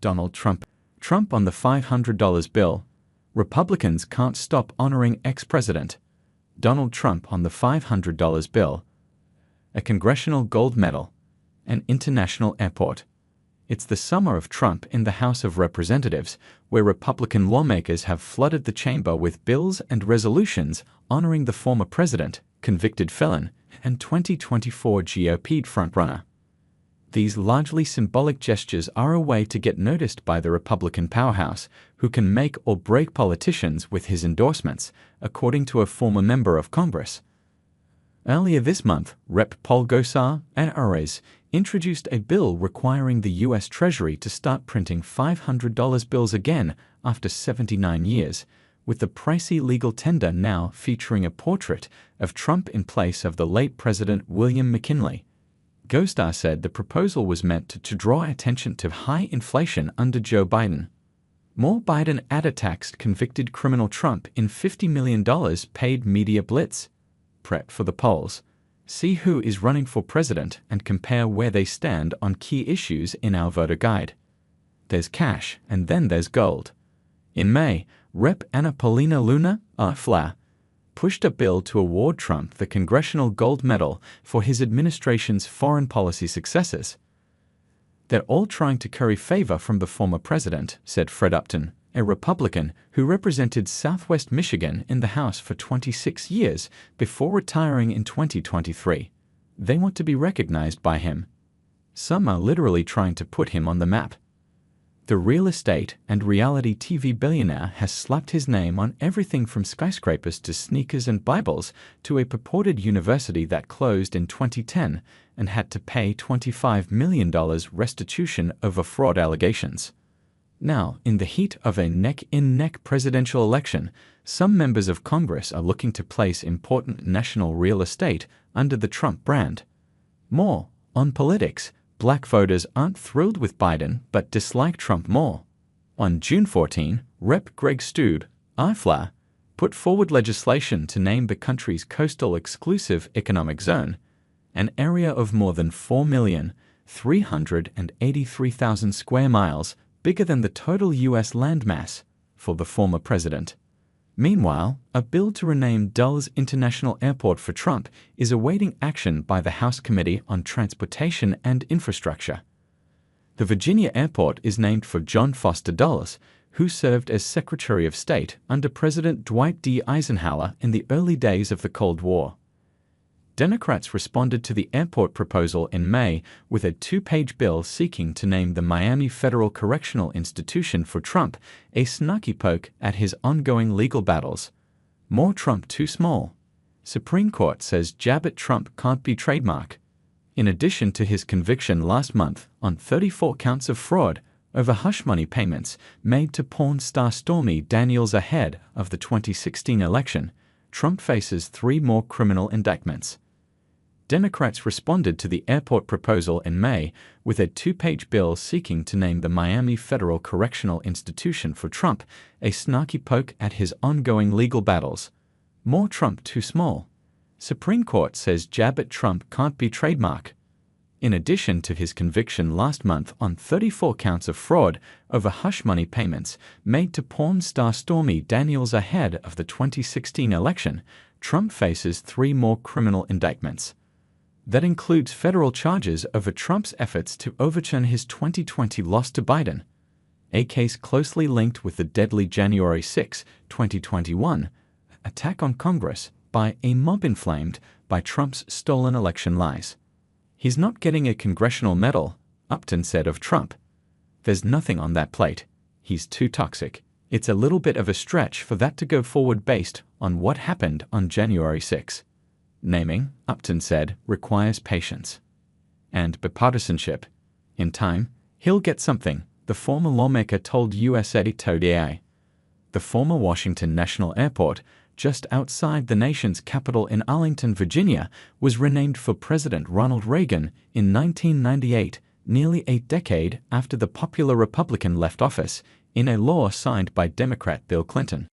Donald Trump. Trump on the $500 bill. Republicans can't stop honoring ex-president. Donald Trump on the $500 bill. A congressional gold medal. An international airport. It's the summer of Trump in the House of Representatives, where Republican lawmakers have flooded the chamber with bills and resolutions honoring the former president, convicted felon, and 2024 GOP frontrunner. These largely symbolic gestures are a way to get noticed by the Republican powerhouse, who can make or break politicians with his endorsements, according to a former member of Congress. Earlier this month, Rep. Paul Gosar and Arez introduced a bill requiring the U.S. Treasury to start printing $500 bills again after 79 years, with the pricey legal tender now featuring a portrait of Trump in place of the late President William McKinley. Gosar said the proposal was meant to draw attention to high inflation under Joe Biden. More Biden ad-taxed convicted criminal Trump in $50 million paid media blitz. Prep for the polls. See who is running for president and compare where they stand on key issues in our voter guide. There's cash and then there's gold. In May, Rep. Anna Paulina Luna, FLA, pushed a bill to award Trump the Congressional Gold Medal for his administration's foreign policy successes. They're all trying to curry favor from the former president, said Fred Upton, a Republican who represented Southwest Michigan in the House for 26 years before retiring in 2023. They want to be recognized by him. Some are literally trying to put him on the map. The real estate and reality TV billionaire has slapped his name on everything from skyscrapers to sneakers and Bibles to a purported university that closed in 2010 and had to pay $25 million restitution over fraud allegations. Now, in the heat of a neck-in-neck presidential election, some members of Congress are looking to place important national real estate under the Trump brand. More on politics. Black voters aren't thrilled with Biden but dislike Trump more. On June 14, Rep. Greg Stube, IFLA, put forward legislation to name the country's coastal exclusive economic zone, an area of more than 4,383,000 square miles, bigger than the total U.S. landmass, for the former president. Meanwhile, a bill to rename Dulles International Airport for Trump is awaiting action by the House Committee on Transportation and Infrastructure. The Virginia airport is named for John Foster Dulles, who served as Secretary of State under President Dwight D. Eisenhower in the early days of the Cold War. Democrats responded to the airport proposal in May with a two-page bill seeking to name the Miami Federal Correctional Institution for Trump, a snarky poke at his ongoing legal battles. More Trump too small. Supreme Court says jab at Trump can't be trademark. In addition to his conviction last month on 34 counts of fraud over hush money payments made to porn star Stormy Daniels ahead of the 2016 election, Trump faces 3 more criminal indictments. Democrats responded to the airport proposal in May with a two-page bill seeking to name the Miami Federal Correctional Institution for Trump, a snarky poke at his ongoing legal battles. More Trump too small. Supreme Court says jab at Trump can't be trademark. In addition to his conviction last month on 34 counts of fraud over hush money payments made to porn star Stormy Daniels ahead of the 2016 election, Trump faces 3 more criminal indictments. That includes federal charges over Trump's efforts to overturn his 2020 loss to Biden, a case closely linked with the deadly January 6, 2021, attack on Congress by a mob inflamed by Trump's stolen election lies. He's not getting a congressional medal, Upton said of Trump. There's nothing on that plate. He's too toxic. It's a little bit of a stretch for that to go forward based on what happened on January 6. Naming, Upton said, requires patience and bipartisanship. In time, he'll get something, the former lawmaker told USA Today. The former Washington National Airport, just outside the nation's capital in Arlington, Virginia, was renamed for President Ronald Reagan in 1998, nearly a decade after the popular Republican left office, in a law signed by Democrat Bill Clinton.